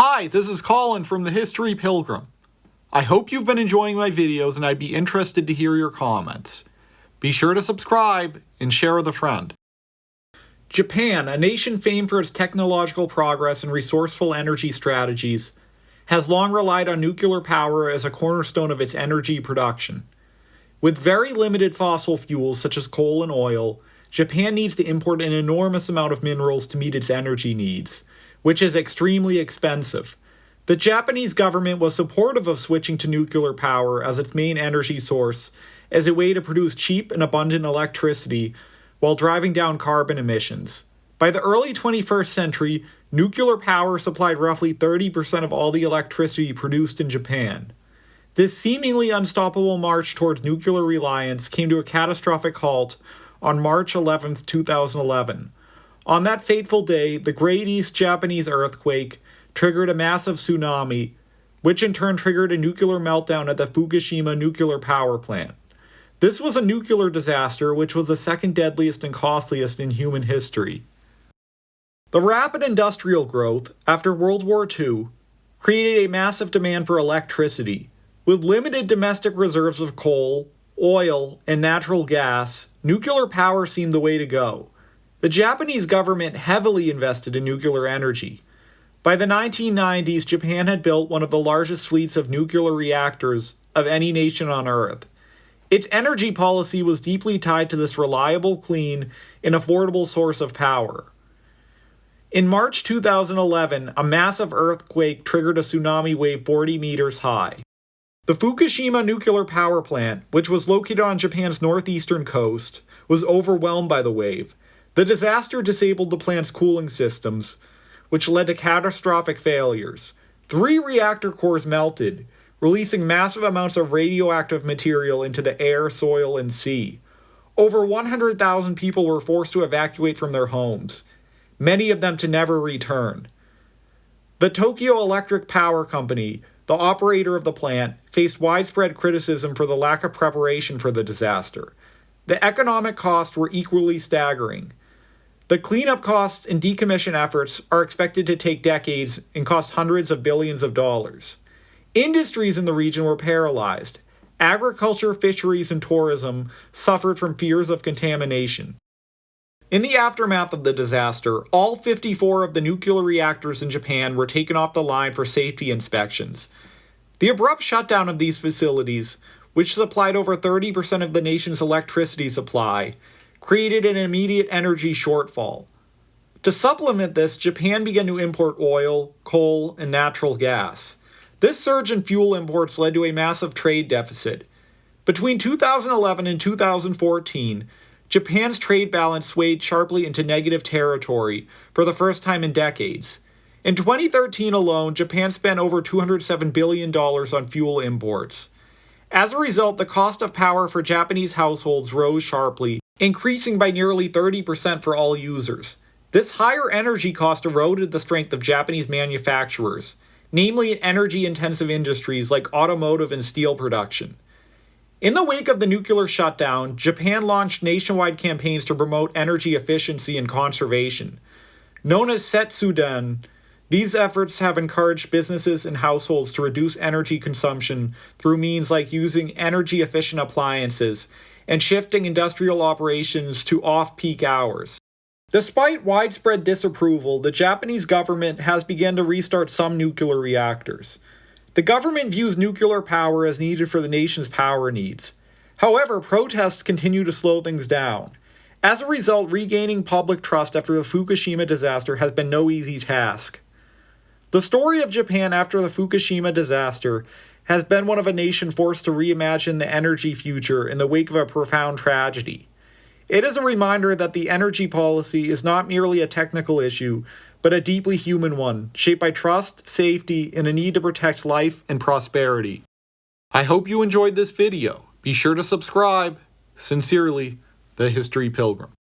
Hi, this is Colin from the History Pilgrim. I hope you've been enjoying my videos and I'd be interested to hear your comments. Be sure to subscribe and share with a friend. Japan, a nation famed for its technological progress and resourceful energy strategies, has long relied on nuclear power as a cornerstone of its energy production. With very limited fossil fuels such as coal and oil, Japan needs to import an enormous amount of minerals to meet its energy needs, which is extremely expensive. The Japanese government was supportive of switching to nuclear power as its main energy source as a way to produce cheap and abundant electricity while driving down carbon emissions. By the early 21st century, nuclear power supplied roughly 30% of all the electricity produced in Japan. This seemingly unstoppable march towards nuclear reliance came to a catastrophic halt on March 11, 2011. On that fateful day, the Great East Japanese earthquake triggered a massive tsunami, which in turn triggered a nuclear meltdown at the Fukushima nuclear power plant. This was a nuclear disaster which was the second deadliest and costliest in human history. The rapid industrial growth after World War II created a massive demand for electricity. With limited domestic reserves of coal, oil, and natural gas, nuclear power seemed the way to go. The Japanese government heavily invested in nuclear energy. By the 1990s, Japan had built one of the largest fleets of nuclear reactors of any nation on Earth. Its energy policy was deeply tied to this reliable, clean, and affordable source of power. In March 2011, a massive earthquake triggered a tsunami wave 40 meters high. The Fukushima nuclear power plant, which was located on Japan's northeastern coast, was overwhelmed by the wave. The disaster disabled the plant's cooling systems, which led to catastrophic failures. 3 reactor cores melted, releasing massive amounts of radioactive material into the air, soil, and sea. Over 100,000 people were forced to evacuate from their homes, many of them to never return. The Tokyo Electric Power Company, the operator of the plant, faced widespread criticism for the lack of preparation for the disaster. The economic costs were equally staggering. The cleanup costs and decommission efforts are expected to take decades and cost hundreds of billions of dollars. Industries in the region were paralyzed. Agriculture, fisheries, and tourism suffered from fears of contamination. In the aftermath of the disaster, all 54 of the nuclear reactors in Japan were taken off the line for safety inspections. The abrupt shutdown of these facilities, which supplied over 30% of the nation's electricity supply, created an immediate energy shortfall. To supplement this, Japan began to import oil, coal, and natural gas. This surge in fuel imports led to a massive trade deficit. Between 2011 and 2014, Japan's trade balance swayed sharply into negative territory for the first time in decades. In 2013 alone, Japan spent over $207 billion on fuel imports. As a result, the cost of power for Japanese households rose sharply, increasing by nearly 30% for all users. This higher energy cost eroded the strength of Japanese manufacturers, namely in energy-intensive industries like automotive and steel production. In the wake of the nuclear shutdown, Japan launched nationwide campaigns to promote energy efficiency and conservation. Known as Setsuden, these efforts have encouraged businesses and households to reduce energy consumption through means like using energy-efficient appliances and shifting industrial operations to off-peak hours. Despite widespread disapproval, the Japanese government has begun to restart some nuclear reactors. The government views nuclear power as needed for the nation's power needs. However, protests continue to slow things down. As a result, regaining public trust after the Fukushima disaster has been no easy task. The story of Japan after the Fukushima disaster has been one of a nation forced to reimagine the energy future in the wake of a profound tragedy. It is a reminder that the energy policy is not merely a technical issue, but a deeply human one, shaped by trust, safety, and a need to protect life and prosperity. I hope you enjoyed this video. Be sure to subscribe. Sincerely, the History Pilgrim.